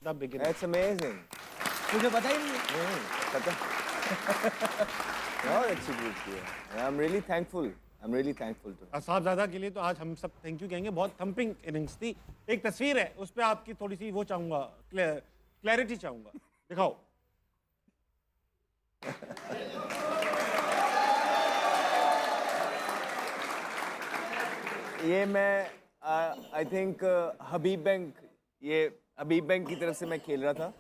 The beginning. That's amazing. मुझे पता ही नहीं है। पता बहुत अच्छी जीत की है। I'm really thankful. I'm really thankful to him. साहबजादा के लिए तो आज हम सब थैंक यू कहेंगे, बहुत थंपिंग इनिंग्स थी। एक तस्वीर है, उस पे आपकी थोड़ी सी वो चाहूंगा, क्लैरिटी चाहूंगा, दिखाओ। ये मैं आई थिंक हबीब बैंक की तरफ से मैं खेल रहा था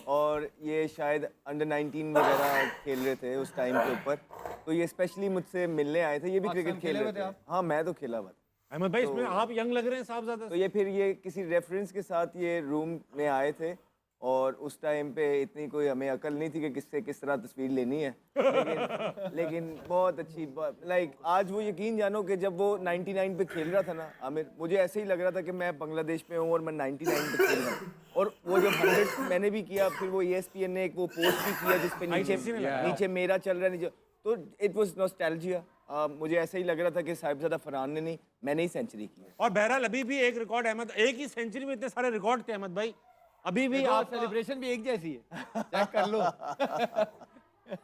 और ये शायद अंडर 19 वगैरह खेल रहे थे उस टाइम के ऊपर, तो ये स्पेशली मुझसे मिलने आए थे। ये भी क्रिकेट खेल रहे थे। हाँ, मैं तो खेला हुआ था। अहमद भाई, इसमें आप यंग लग रहे हैं साहबजादा तो ये फिर ये किसी रेफरेंस के साथ ये रूम में आए थे और उस टाइम पे इतनी कोई हमें अकल नहीं थी कि किससे किस तरह तस्वीर लेनी है, लेकिन बहुत अच्छी लाइक आज वो यकीन जानो कि जब वो 99 पे खेल रहा था ना आमिर, मुझे ऐसे ही लग रहा था कि मैं बांग्लादेश में हूँ और मैं 99 पे खेल रहा हूँ। और वो जब 100 मैंने भी किया, फिर वो ESPN ने एक वो पोस्ट भी किया जिसपे नीचे मेरा चल रहा है नीचे, तो इट वाज नॉस्टैल्जिया। मुझे ऐसे ही लग रहा था कि साहिबजादा फरहान ने नहीं, मैंने ही सेंचुरी की है। और बहरहाल अभी भी एक रिकॉर्ड अहमद, एक ही सेंचुरी में इतने सारे रिकॉर्ड थे अहमद भाई, अभी भी आप सेलिब्रेशन भी एक जैसी है, चेक कर लो।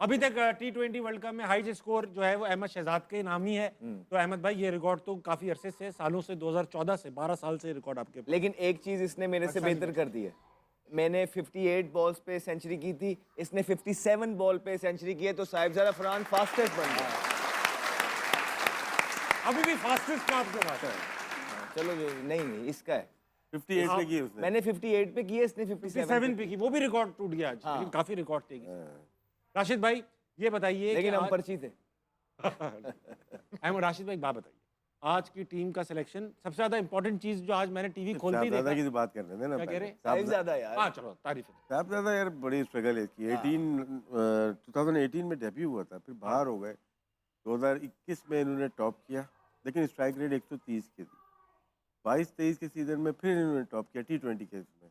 अभी तक T20 वर्ल्ड कप में हाईएस्ट स्कोर जो है वो अहमद शहजाद के नाम ही है। तो अहमद भाई, ये रिकॉर्ड तो काफी अरसे से, सालों से, 2014 से, 12 साल से रिकॉर्ड आपके पास। लेकिन एक चीज इसने मेरे से बेहतर कर दी है। मैंने 58 बॉल्स पे सेंचुरी की थी, इसने 57 बॉल पे सेंचुरी की है, तो साहिबजादा फरहान फास्टेस्ट बन गया। अभी भी फास्टेस्ट का आपके पास है। चलो नहीं इसका है। 58 पे की उसने। मैंने 58 पे की है, इसने 57 पे की, वो भी रिकॉर्ड टूट गया आज, लेकिन काफी रिकॉर्ड थे। राशिद भाई ये बताइए, लेकिन हम पर्ची थे। अहमद राशिद भाई एक बात बताइए, आज की टीम का सिलेक्शन, सबसे ज्यादा इंपॉर्टेंट चीज जो आज मैंने टीवी खोलते ही देखा। साहबजादा की बात कर रहे थे ना, क्या कह रहे? साहिबजादा यार। हाँ चलो, तारीफ है। साहबजादा यार बड़ी स्ट्रगल है इसकी। 2018 में डेब्यू हुआ था, फिर बाहर हो गए। 2021 में इन्होंने टॉप किया, लेकिन स्ट्राइक रेट 130 की थी। 22-23 के सीजन में फिर इन्होंने टॉप किया T20 के उसमें,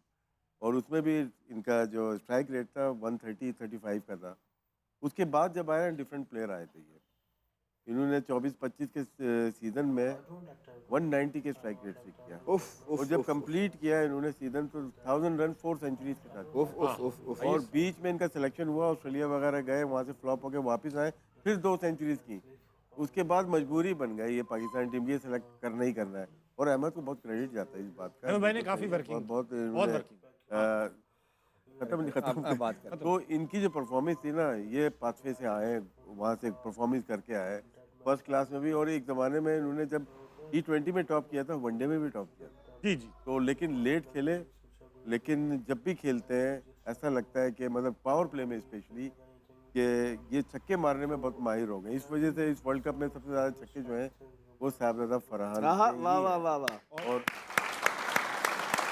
और उसमें भी इनका जो स्ट्राइक रेट था 130-35 का था। उसके बाद जब आया डिफरेंट प्लेयर आए थे, ये इन्होंने 24-25 के सीजन में 190 के स्ट्राइक रेट से किया। और जब कंप्लीट किया इन्होंने सीजन, तो 1000 रन 4 सेंचुरीज के साथ। और बीच में इनका सिलेक्शन हुआ, ऑस्ट्रेलिया वगैरह गए, वहाँ से फ्लॉप होकर वापस आए, फिर 2 सेंचुरीज की। उसके बाद मजबूरी बन गई ये पाकिस्तान टीम की, सेलेक्ट करना ही करना है। और अहमद को बहुत क्रेडिट जाता है इस बात का। मैंने काफी वर्किंग, बहुत खत्म बात कर। तो इनकी जो परफॉर्मेंस थी ना, ये पाथवे से आए, वहाँ से परफॉर्मेंस करके आए फर्स्ट क्लास में भी। और एक ज़माने में इन्होंने जब T20 में टॉप किया था, वनडे में भी टॉप किया था। जी। तो लेकिन लेट खेले, लेकिन जब भी खेलते हैं ऐसा लगता है कि मतलब पावर प्ले में स्पेशली कि ये छक्के मारने में बहुत माहिर हो गए। इस वजह से इस वर्ल्ड कप में सबसे ज़्यादा छक्के जो हैं वो साहिबजादा फरहान। वाह वाह वाह वाह।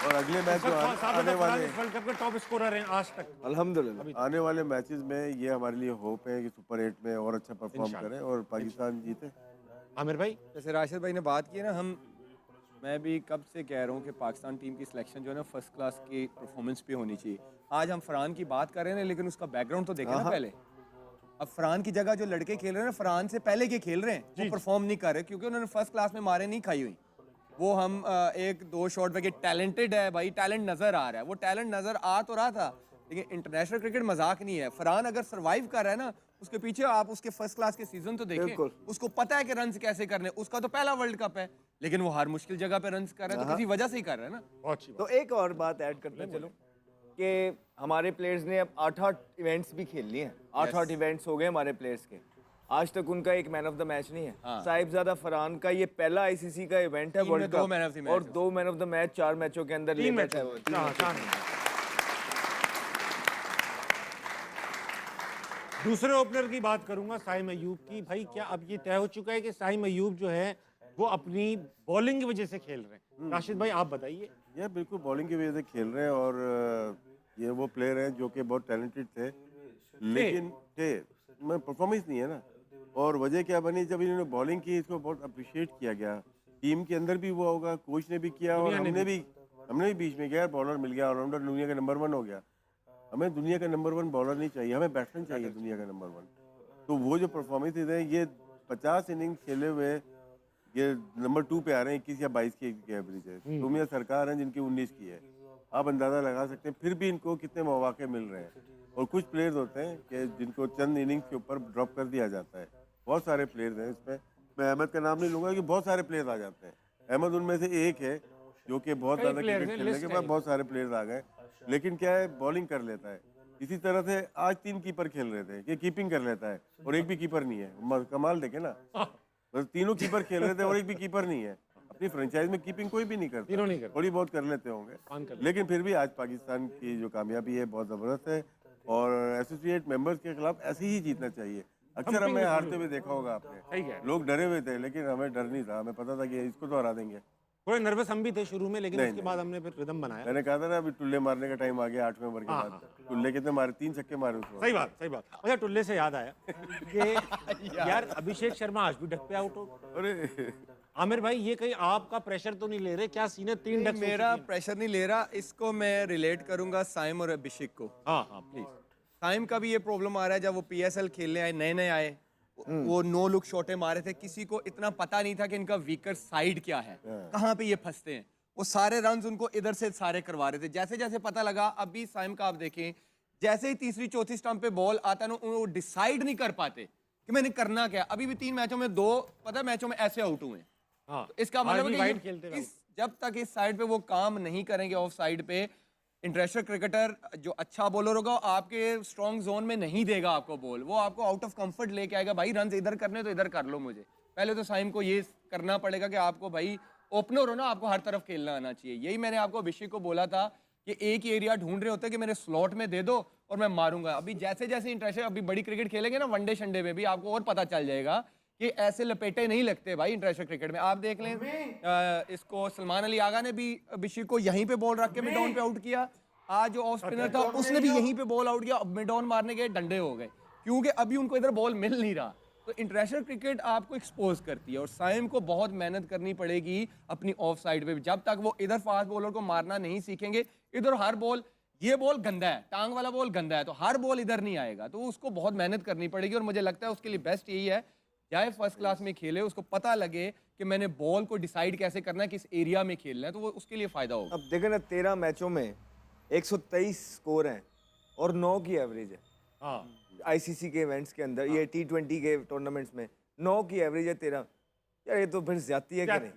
और अगले मैच जो आने वाले वर्ल्ड कप के टॉप स्कोरर हैं आज तक, अल्हम्दुलिल्लाह। आने वाले मैचेस में ये हमारे लिए होप है कि सुपर 8 में और अच्छा परफॉर्म करें और पाकिस्तान जीते। आमिर भाई, जैसे राशिद भाई ने बात की ना, मैं भी कब से कह रहा हूँ कि पाकिस्तान टीम की सिलेक्शन जो है ना फर्स्ट क्लास की परफॉर्मेंस पे होनी चाहिए। आज हम फरहान की बात कर रहे हैं, लेकिन उसका बैकग्राउंड तो देखें ना पहले। अब फरहान की जगह जो लड़के खेल रहे हैं ना, फरहान से पहले के खेल रहे हैं, वो परफॉर्म नहीं कर रहे क्योंकि उन्होंने फर्स्ट क्लास में मारे नहीं खाई हुई। वो हम 1-2 शॉट पे टैलेंटेड है भाई, टैलेंट नजर आ रहा है, वो टैलेंट नजर आ तो रहा था, लेकिन इंटरनेशनल क्रिकेट मजाक नहीं है। फरहान अगर सर्वाइव कर रहा है ना, उसके पीछे आप उसके फर्स्ट क्लास के सीजन तो देखें, उसको पता है कि रन्स कैसे करने। उसका तो पहला वर्ल्ड कप है, लेकिन वो हर मुश्किल जगह पे रन्स कर रहा है, तो किसी वजह से ही कर रहा है ना। बहुत अच्छी बात। तो एक और बात ऐड करते चलो कि हमारे प्लेयर्स ने अब 8-8 इवेंट्स भी खेल लिए हैं। 8-8 इवेंट्स हो गए हमारे प्लेयर्स के, आज तक उनका एक मैन ऑफ द मैच नहीं है। साहिबजादा फरहान का ये पहला ICC का इवेंट है वर्ल्ड कप, और 2 मैन ऑफ द मैच 4 मैचों के अंदर ले बैठा है। दूसरे ओपनर की बात करूंगा, साइम अयूब की। भाई क्या अब ये तय हो चुका है कि साइम अयूब जो है वो अपनी बॉलिंग की वजह से खेल रहे हैं? राशिद भाई आप बताइए। ये बिल्कुल बॉलिंग की वजह से खेल रहे हैं, और ये वो प्लेयर हैं जो कि बहुत टैलेंटेड थे, लेकिन परफॉर्मेंस नहीं है ना। और वजह क्या बनी, जब इन्होंने बॉलिंग की इसको बहुत अप्रिशिएट किया गया। टीम के अंदर भी हुआ होगा, कोच ने भी किया, और हमने भी बीच में गया, बॉलर मिल गया, ऑलराउंडर दुनिया का नंबर 1 हो गया। हमें दुनिया का नंबर 1 बॉलर नहीं चाहिए, हमें बैट्समैन चाहिए दुनिया का नंबर 1। तो वो जो परफॉर्मेंस है, ये 50 इनिंग खेले हुए ये नंबर 2 पे आ रहे हैं, 21 या 22 की एवरेज है। तुम ये सरकार है जिनकी 19 की है, आप अंदाज़ा लगा सकते हैं फिर भी इनको कितने मौके मिल रहे हैं। और कुछ प्लेयर्स होते हैं कि जिनको चंद इनिंग्स के ऊपर ड्रॉप कर दिया जाता है। बहुत सारे प्लेयर्स हैं इसमें, मैं अहमद का नाम नहीं लूँगा कि बहुत सारे प्लेयर्स आ जाते हैं। अहमद उनमें से एक है जो कि बहुत ज़्यादा players क्रिकेट हैं, खेलने list के है बाद ये। बहुत सारे प्लेयर्स आ गए, लेकिन क्या है बॉलिंग कर लेता है। इसी तरह से आज 3 कीपर खेल रहे थे, ये कीपिंग कर लेता है और एक भी कीपर नहीं है। कमाल देखे ना, बस तीनों कीपर खेल रहे थे और एक भी कीपर नहीं है। अपनी फ्रेंचाइज में कीपिंग कोई भी नहीं करता, तीनों नहीं करते। थोड़ी बहुत कर लेते होंगे, लेकिन फिर भी आज पाकिस्तान की जो कामयाबी है बहुत ज़बरदस्त है और एसोसिएट मेंबर्स के खिलाफ ऐसे ही जीतना चाहिए। अक्सर हमें हारते हुए देखा होगा सही आपने, कह रहे हैं। लोग डरे हुए थे, लेकिन हमें डर नहीं था, हमें पता था कि इसको तो हरा देंगे। थोड़े नर्वस हम भी थे शुरू में, लेकिन नहीं, उसके बाद हमने फिर रिदम बनाया। मैंने कहा था ना अभी टुल्ले मारने का टाइम आ गया 8वें ओवर के हाँ, बाद। टुल्ले कितने मारे, 3 छक्के मारे उस वक्त। सही बात, सही बात। अच्छा, टुल्ले से याद आया कि यार अभिषेक शर्मा आज भी डक पे आउट हो। अरे आमिर भाई, ये कहीं आपका प्रेशर तो नहीं ले रहे? क्या सीन है? 3 डक्स हो मेरा चुकी हैं। प्रेशर नहीं ले रहा, इसको मैं रिलेट करूंगा साइम और अभिषेक को। हाँ हाँ प्लीज। साइम का भी ये प्रॉब्लम आ रहा है, जब वो पीएसएल खेलने आए नए नए आए, वो नो लुक शॉटे मारे थे, किसी को इतना पता नहीं था कि इनका वीकर साइड क्या है, कहाँ पे ये फंसते हैं। वो सारे रन्स उनको इधर से सारे करवा रहे थे। जैसे जैसे पता लगा, अभी साइम का आप देखें, जैसे ही तीसरी चौथी स्टंप पे बॉल आता है ना, वो डिसाइड नहीं कर पाते कि मैंने करना क्या। अभी भी 3 मैचों में 2 पता मैचों में ऐसे आउट हुए हैं। हाँ, तो इसका आज मतलब भी है वाइड कि खेलते हुए इस जब तक इस साइड पे वो काम नहीं करेंगे, ऑफ साइड पे, इंटरनेशनल क्रिकेटर जो अच्छा बॉलर होगा आपके स्ट्रॉन्ग जोन में नहीं देगा आपको बॉल, वो आपको आउट ऑफ कंफर्ट लेके आएगा। भाई रन इधर करने तो इधर कर लो। मुझे पहले तो साइम को ये करना पड़ेगा कि आपको भाई ओपनर हो ना, आपको हर तरफ खेलना आना चाहिए। यही मैंने आपको अभिषेक को बोला था कि एक ही एरिया ढूंढ रहे होते हैं कि मेरे स्लॉट में दे दो और मैं मारूंगा। अभी जैसे जैसे इंटरेस्ट, अभी बड़ी क्रिकेट खेलेंगे ना, वनडे शंडे में भी आपको और पता चल जाएगा कि ऐसे लपेटे नहीं लगते भाई इंटरनेशनल क्रिकेट में। आप देख लें, इसको सलमान अली आगा ने भी अभिषेक को यहीं पे बॉल रख के मिड ऑन पे आउट किया। आज जो ऑफ स्पिनर था उसने भी यहीं पे बॉल आउट किया, मिड ऑन मारने के डंडे हो गए, क्योंकि अभी उनको इधर बॉल मिल नहीं रहा। तो इंटरनेशनल क्रिकेट आपको एक्सपोज करती है और साइम को बहुत मेहनत करनी पड़ेगी अपनी ऑफ साइड पे। जब तक वो इधर फास्ट बॉलर को मारना नहीं सीखेंगे, इधर हर बॉल, ये बॉल गंदा है, टांग वाला बॉल गंदा है, तो हर बॉल इधर नहीं आएगा। तो उसको बहुत मेहनत करनी पड़ेगी और मुझे लगता है उसके लिए बेस्ट यही है, जाए फर्स्ट क्लास में खेले, उसको पता लगे कि मैंने बॉल को डिसाइड कैसे करना है, किस एरिया में खेलना है, तो वो उसके लिए फायदा होगा। अब देखें ना, 13 मैचों में 123 स्कोर हैं और 9 की एवरेज है। हाँ आईसीसी के इवेंट्स के अंदर, ये T20 के टूर्नामेंट्स में 9 की एवरेज है 13। यार ये तो फिर ज्यादती है कि नहीं?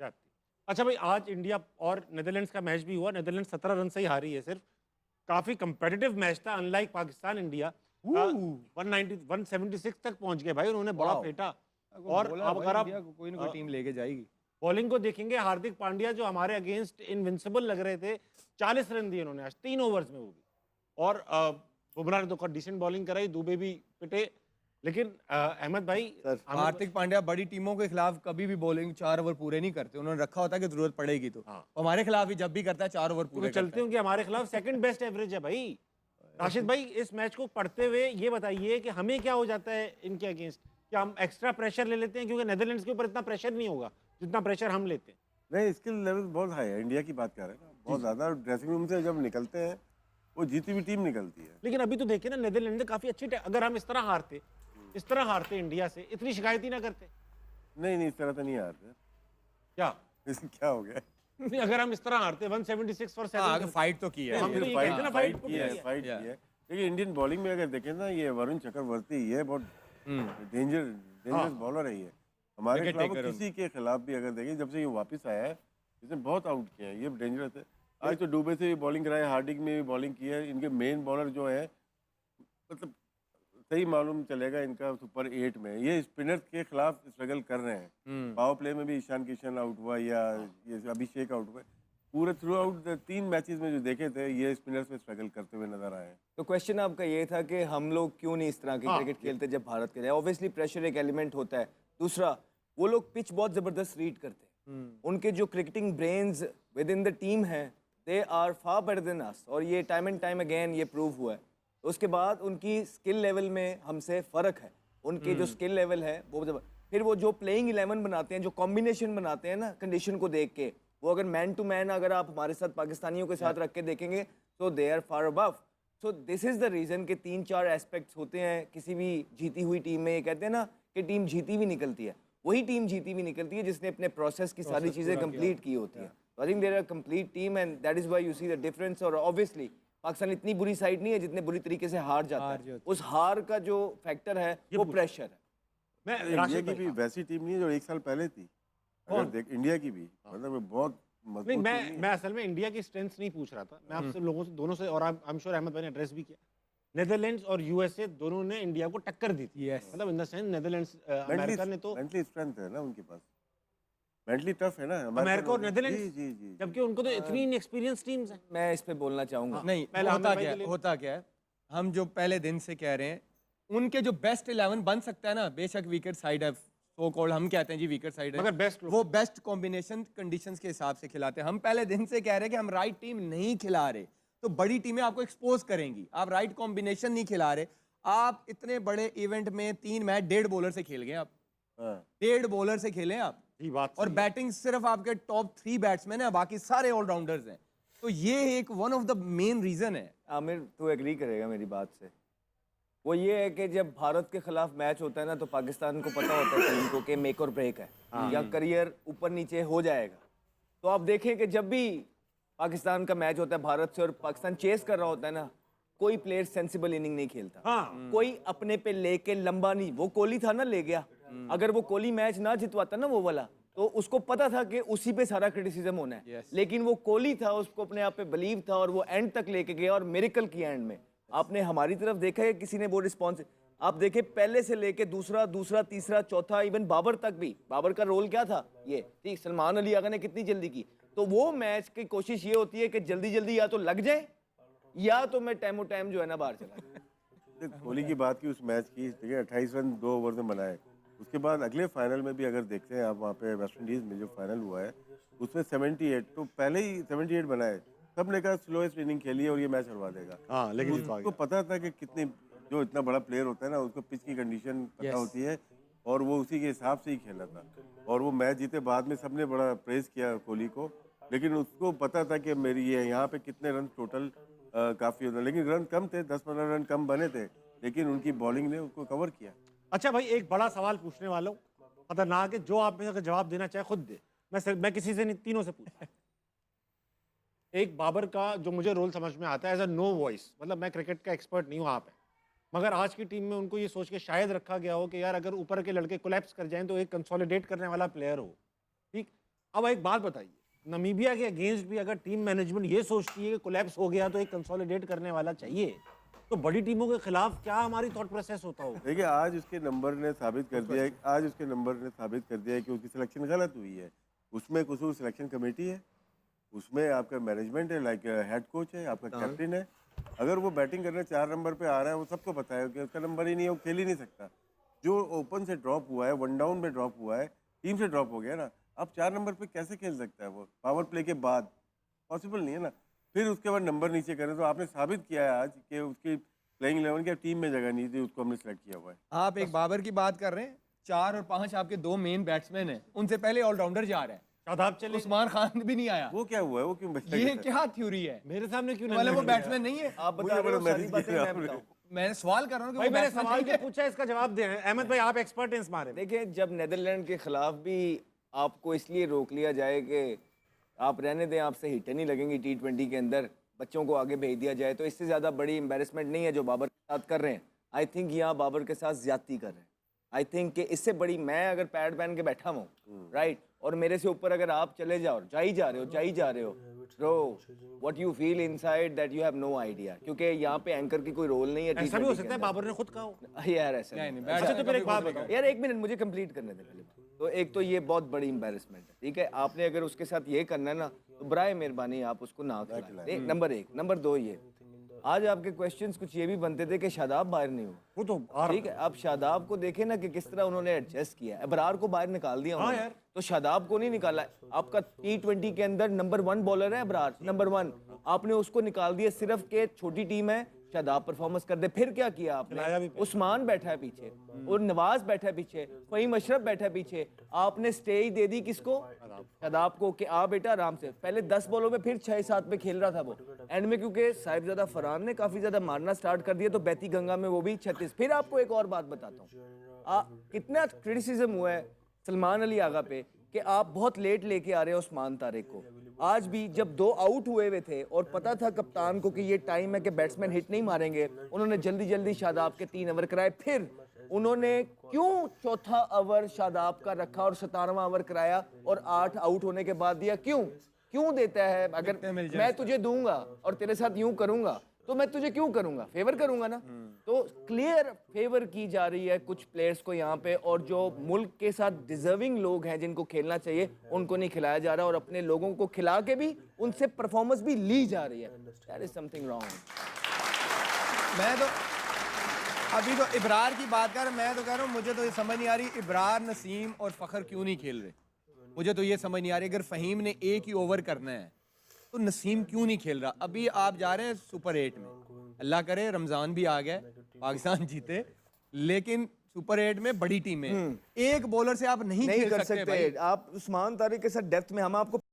जाती। अच्छा भाई, आज इंडिया और नेदरलैंड्स का मैच भी हुआ। नेदरलैंड्स 17 रन से ही हारी है सिर्फ। काफी कंपेटिटिव मैच था, अनलाइक पाकिस्तान इंडिया। 190 176 तक पहुंच गए भाई, उन्होंने बड़ा फेंटा। और अब अगर आप कोई ना कोई टीम लेके जाएगी। बॉलिंग को देखेंगे, हार्दिक पांड्या जो हमारे अगेंस्ट इनविंसिबल लग रहे थे, 40 रन दिए उन्होंने आज 3 ओवर्स में, वो भी। और बुमराह ने तो डिसेंट बॉलिंग कराई, दुबे भी पिटे। लेकिन अहमद भाई, हार्दिक पांड्या बड़ी टीमों के खिलाफ कभी भी बॉलिंग 4 ओवर पूरे नहीं करते, उन्होंने रखा होता है कि जरूरत पड़ेगी तो। हमारे खिलाफ भी जब भी करता है 4 ओवर पूरे करता है। चलते हो कि हमारे खिलाफ सेकंड बेस्ट एवरेज है भाई। राशिद भाई, इस मैच को पढ़ते हुए ये बताइए कि हमें क्या हो जाता है इनके अगेंस्ट? क्या हम एक्स्ट्रा प्रेशर ले लेते हैं? क्योंकि नेदरलैंड्स के ऊपर इतना प्रेशर नहीं होगा जितना प्रेशर हम लेते हैं। नहीं, स्किल लेवल बहुत हाई है, इंडिया की बात कर रहे हैं ना, बहुत ज़्यादा। ड्रेसिंग रूम से जब निकलते हैं वो जीती हुई टीम निकलती है। लेकिन अभी तो देखिए ना, नेदरलैंड ने काफी अच्छी अगर हम इस तरह हारते इंडिया से, इतनी शिकायत ही ना करते। नहीं नहीं, इस तरह तो नहीं हारते। क्या इसमें क्या हो गया? नहीं, अगर हम इस तरह हारते 176 फॉर 7, आगे फाइट तो की है। हम तो ये फाइट कहते हैं ना, फाइट फाइट की है, फाइट की है। लेकिन इंडियन बॉलिंग में अगर देखें ना, ये वरुण चक्रवर्ती, ये बहुत डेंजरस बॉलर है। ये हमारे Wicket खिलाफ, taker किसी के खिलाफ भी अगर देखें, जब से ये वापस आया है, इसने बहुत आउट किया है, ये डेंजरस है। आज तो डुबे से भी बॉलिंग कराई, हार्दिक में भी बॉलिंग की है। इनके मेन बॉलर जो है, मतलब सही मालूम चलेगा इनका सुपर 8 में, ये स्पिनर्स के खिलाफ स्ट्रगल कर रहे हैं। पावर प्ले में भी ईशान किशन आउट हुआ या ये अभिषेक आउट हुआ, पूरे थ्रू आउट 3 मैचेस में जो देखे थे, ये स्पिनर्स में स्ट्रगल करते हुए नजर आए। तो क्वेश्चन आपका ये था कि हम लोग क्यों नहीं इस तरह की क्रिकेट खेलते जब भारत के लिए? ऑब्वियसली प्रेशर एक एलिमेंट होता है। दूसरा, वो लोग पिच बहुत जबरदस्त रीड करते हैं। उनके जो cricketing brains within the team है, they are far better than us, और ये टाइम एंड टाइम अगेन ये प्रूव हुआ है। उसके बाद उनकी स्किल लेवल में हमसे फ़र्क है। उनकी जो स्किल लेवल है वो फिर वो जो प्लेइंग 11 बनाते हैं, जो कॉम्बिनेशन बनाते हैं ना कंडीशन को देख के, वो अगर मैन टू मैन अगर आप हमारे साथ पाकिस्तानियों के साथ रख के देखेंगे तो they are far above. So this is the reason कि 3-4 एस्पेक्ट्स होते हैं किसी भी जीती हुई टीम में। ये कहते हैं ना कि टीम जीती भी निकलती है, वही टीम जीती भी निकलती है जिसने अपने प्रोसेस की सारी चीज़ें कंप्लीट की होती हैं। I think there are complete team and that is why you see the difference. और ऑब्वियसली पाकिस्तान इतनी बुरी साइड नहीं है जितने बुरी तरीके से हार जाता है। उस हार का जो फैक्टर है वो प्रेशर है। मैं इंडिया राशिद की भाई, भी वैसी टीम नहीं है जो 1 साल पहले थी। अगर देख इंडिया की भी मतलब वो बहुत मजबूत नहीं टीम नहीं है। मैं असल में इंडिया की स्ट्रेंथ नहीं पूछ रहा था, मैं आपसे लोगों से दोनों से, और आई एम श्योर अहमद भाई ने एड्रेस भी किया, नेदरलैंड्स और यूएसए दोनों ने इंडिया को टक्कर दी थी। Yes. मतलब in the sense Netherlands America ने तो, मेंटली स्ट्रेंथ है ना उनके पास, मेंटली टफ है ना अमेरिका और जी नेदरलैंड्स, जी जी। जबकि उनको तो इतनी इनएक्सपीरियंस टीम्स हैं। मैं इस पे बोलना चाहूंगा। नहीं, पहले होता आमिर भाई क्या के लिए- है, होता क्या है, हम जो पहले दिन से कह रहे हैं उनके जो बेस्ट 11 बन सकता है ना, बेशक वीकर साइड है, सो कॉल्ड हम कहते हैं जी वीकर साइड है, मगर बेस्ट वो बेस्ट कॉम्बिनेशन कंडीशंस के हिसाब से खिलाते हैं। हम पहले दिन से कह रहे हैं कि हम राइट टीम नहीं खिला रहे, तो बड़ी टीमें आपको एक्सपोज करेंगी। आप राइट कॉम्बिनेशन नहीं खिला रहे, आप इतने बड़े इवेंट में 3 मैच 1.5 बॉलर से खेल गए आप, हाँ 1.5 बॉलर से खेले आप, जी बात और सही है। बैटिंग सिर्फ आपके टॉप 3 बैट्समैन है, बाकी सारे ऑलराउंडर्स हैं। तो ये एक one of the main reason है। आमिर तू एग्री करेगा मेरी बात से, वो ये है कि जब भारत के खिलाफ मैच होता है ना तो पाकिस्तान को पता होता है टीम को कि मेक और ब्रेक है, या करियर ऊपर नीचे हो जाएगा। तो आप देखें कि जब भी पाकिस्तान का मैच होता है भारत से और पाकिस्तान चेस कर रहा होता है ना, कोई प्लेयर सेंसिबल इनिंग नहीं खेलता। हाँ कोई अपने पे लेके लंबा नहीं, वो कोहली था ना ले गया, अगर वो कोहली मैच ना जितवाता ना वो वाला, तो उसको पता था कि उसी पे सारा क्रिटिसिज्म होना है। Yes. लेकिन वो कोहली था, उसको अपने आप पे बिलीव था और वो एंड तक लेके गया और मिरेकल की एंड में। आपने हमारी तरफ देखा है किसी ने वो रिस्पॉन्स, आप देखे पहले से लेके दूसरा तीसरा चौथा, इवन बाबर तक भी, बाबर का रोल क्या था ये, ठीक, सलमान अली आगा ने कितनी जल्दी की। तो वो मैच की कोशिश ये होती है कि जल्दी जल्दी या तो लग जाए या तो मैं टाइमो टाइम जो है ना बाहर चला जाऊं। देख, कोहली की बात की उस मैच की, ठीक है 28 रन 2 ओवर में बनाए। उसके बाद अगले फाइनल में भी अगर देखते हैं आप, वहाँ पे वेस्ट इंडीज में जो फाइनल हुआ है उसमें 78, तो पहले ही 78 बनाए, सबने कहा स्लोएस्ट इनिंग खेली है और ये मैच हरवा देगा। हाँ, लेकिन जितवा उसको गया। पता था कि कितनी, जो इतना बड़ा प्लेयर होता है ना उसको पिच की कंडीशन पता Yes. होती है, और वो उसी के हिसाब से ही खेला था और वो मैच जीते। बाद में सबने बड़ा प्रेज किया कोहली को, लेकिन उसको पता था कि मेरी ये यहाँ पे कितने रन टोटल काफ़ी होता, लेकिन रन कम थे, 10-15 रन कम बने थे, लेकिन उनकी बॉलिंग ने उसको कवर किया। अच्छा भाई, एक बड़ा सवाल पूछने वाला हूँ, खतरनाक है, जो आप में से अगर जवाब देना चाहे खुद दे, मैं किसी से नहीं, तीनों से पूछा। एक बाबर का जो मुझे रोल समझ में आता है एज अ नो वॉइस, मतलब मैं क्रिकेट का एक्सपर्ट नहीं हूँ, आप है, मगर आज की टीम में उनको ये सोच के शायद रखा गया हो कि यार अगर ऊपर के लड़के कोलैप्स कर जाएं तो एक कंसोलिडेट करने वाला प्लेयर हो। ठीक, अब एक बात बताइए, नमीबिया के अगेंस्ट भी अगर टीम मैनेजमेंट ये सोचती है कि कोलैप्स हो गया तो एक कंसोलिडेट करने वाला चाहिए, तो बड़ी टीमों के खिलाफ क्या हमारी थॉट प्रोसेस होता होगा? देखिए आज उसके नंबर ने साबित कर दिया है, आज उसके नंबर ने साबित कर दिया है कि उसकी सिलेक्शन गलत हुई है। उसमें कसूर सिलेक्शन कमेटी है, उसमें आपका मैनेजमेंट है, लाइक हेड कोच है, आपका कैप्टन है। अगर वो बैटिंग करने 4 नंबर पे आ रहा है, वो सबको पता है कि उसका नंबर ही नहीं है, वो खेल ही नहीं सकता। जो ओपन से ड्रॉप हुआ है, 1 डाउन में ड्रॉप हुआ है, टीम से ड्रॉप हो गया ना, अब 4 नंबर पे कैसे खेल सकता है वो पावर प्ले के बाद? पॉसिबल नहीं है ना। फिर उसके बाद नंबर नीचे करें, तो आपने साबित किया है आज कि उसकी प्लेइंग 11 की टीम में जगह नहीं थी, उसको हमने सेलेक्ट किया हुआ है। आप एक बाबर की बात कर रहे हैं, 4 और 5 आपके 2 मेन बैट्समैन हैं, उनसे पहले ऑलराउंडर जा रहा है, शादाब चले, उस्मान खान भी नहीं आया। वो क्या हुआ है, वो क्यों बचा ये गया? क्या थ्योरी है? मेरे सामने क्यों मतलब वो नहीं? बैट्समैन नहीं है? आप मुझे बता रहे हो बड़ा सारी मैसेज बातें, किया मैं आपने। बताऊं। मैं सवाल कर रहा हूँ कि भाई वो मैंने बैट्समैन सवाल नहीं जो है। पूछा है इसका जवाब दे। अहमद भाई आप एक्सपर्ट हैं इस बारे में। देखिए, जब नेदरलैंड के खिलाफ भी आपको इसलिए रोक लिया जाए कि आप रहने दें, आपसे हिटें नहीं लगेंगी T20 के अंदर, बच्चों को आगे भेज दिया जाए, तो इससे ज़्यादा बड़ी एम्बेरसमेंट नहीं है जो बाबर के साथ कर रहे हैं। आई थिंक यहाँ बाबर के साथ ज्यादती कर रहे हैं। आई थिंक कि इससे बड़ी, मैं अगर पैड पहन के बैठा हूँ राइट, और मेरे से ऊपर अगर आप चले जाओ, जा ही जा रहे हो bro, what you feel inside that you have no idea, क्योंकि यहाँ पे एंकर की कोई रोल नहीं है। ऐसा भी हो T20 के सकता है अंदर। बाबर ने खुद कहा हो। यार ऐसा नहीं, नहीं। नहीं, अच्छा तो फिर एक बात बताओ, यार एक मिनट मुझे कंप्लीट करने दे पहले। तो एक तो ये बहुत बड़ी एम्बेरसमेंट है, ठीक है, आपने अगर उसके साथ ये करना है ना तो बराए मेहरबानी आप उसको ना खिलाएं। नंबर 1, नंबर 2 ये आज आपके क्वेश्चंस कुछ ये भी बनते थे कि शादाब बाहर नहीं हुआ, वो तो आ ठीक है। अब शादाब को देखे ना कि किस तरह उन्होंने एडजस्ट किया। अबरार को बाहर निकाल दिया उन्होंने, यार। तो शादाब को नहीं निकाला। आपका T20 के अंदर नंबर 1 बॉलर है अबरार, नंबर 1, आपने उसको निकाल दिया सिर्फ के छोटी टीम है, शादाब परफॉर्मेंस कर दे। फिर क्या किया खिलाया भी आपने? उस्मान बैठा है पीछे और नवाज बैठा है पीछे, फहीम अशरफ बैठा है पीछे, आपने स्टेज दे दी किसको? शादाब को, कि आ बेटा आराम से। पहले 10 बॉलों में फिर 6-7 पे खेल रहा था वो, एंड में क्योंकि साहिबजादा फरहान ने काफी ज्यादा मारना स्टार्ट कर दिया तो बैती गंगा में वो भी 36। फिर आपको एक और बात बताता हूँ, कितना क्रिटिसिज्म हुआ है सलमान अली आगा पे कि आप बहुत लेट लेके आ रहे हो उस्मान तारिक को। आज भी जब 2 आउट हुए थे और पता था कप्तान को कि ये टाइम है कि बैट्समैन हिट नहीं मारेंगे, उन्होंने जल्दी जल्दी शादाब के 3 ओवर कराए। फिर उन्होंने क्यों चौथा ओवर शादाब का रखा और 17वां ओवर कराया और 8 आउट होने के बाद दिया? क्यों देता है? अगर मैं तुझे दूंगा और तेरे साथ यूं करूंगा तो मैं तुझे क्यों करूंगा? फेवर करूंगा ना। तो क्लियर फेवर की जा रही है कुछ प्लेयर्स को यहाँ पे, और जो मुल्क के साथ डिजर्विंग लोग हैं जिनको खेलना चाहिए उनको नहीं खिलाया जा रहा, और अपने लोगों को खिला के भी उनसे परफॉर्मेंस भी ली जा रही है। That is something wrong. मैं तो अभी तो इब्रार की बात कर, मैं तो कह रहा हूँ मुझे तो ये समझ नहीं आ रही इब्रार, नसीम और फ़खर क्यों नहीं खेल रहे। मुझे तो ये समझ नहीं आ रही, अगर फ़हीम ने एक ही ओवर करना है तो नसीम क्यों नहीं खेल रहा। अभी आप जा रहे हैं सुपर 8 में, अल्लाह करे रमज़ान भी आ गया, पाकिस्तान जीते, लेकिन सुपर 8 में बड़ी टीम है, एक बॉलर से आप नहीं खेल कर सकते सकते भाई। आप उस्मान तारिक के साथ डेप्थ में हम आपको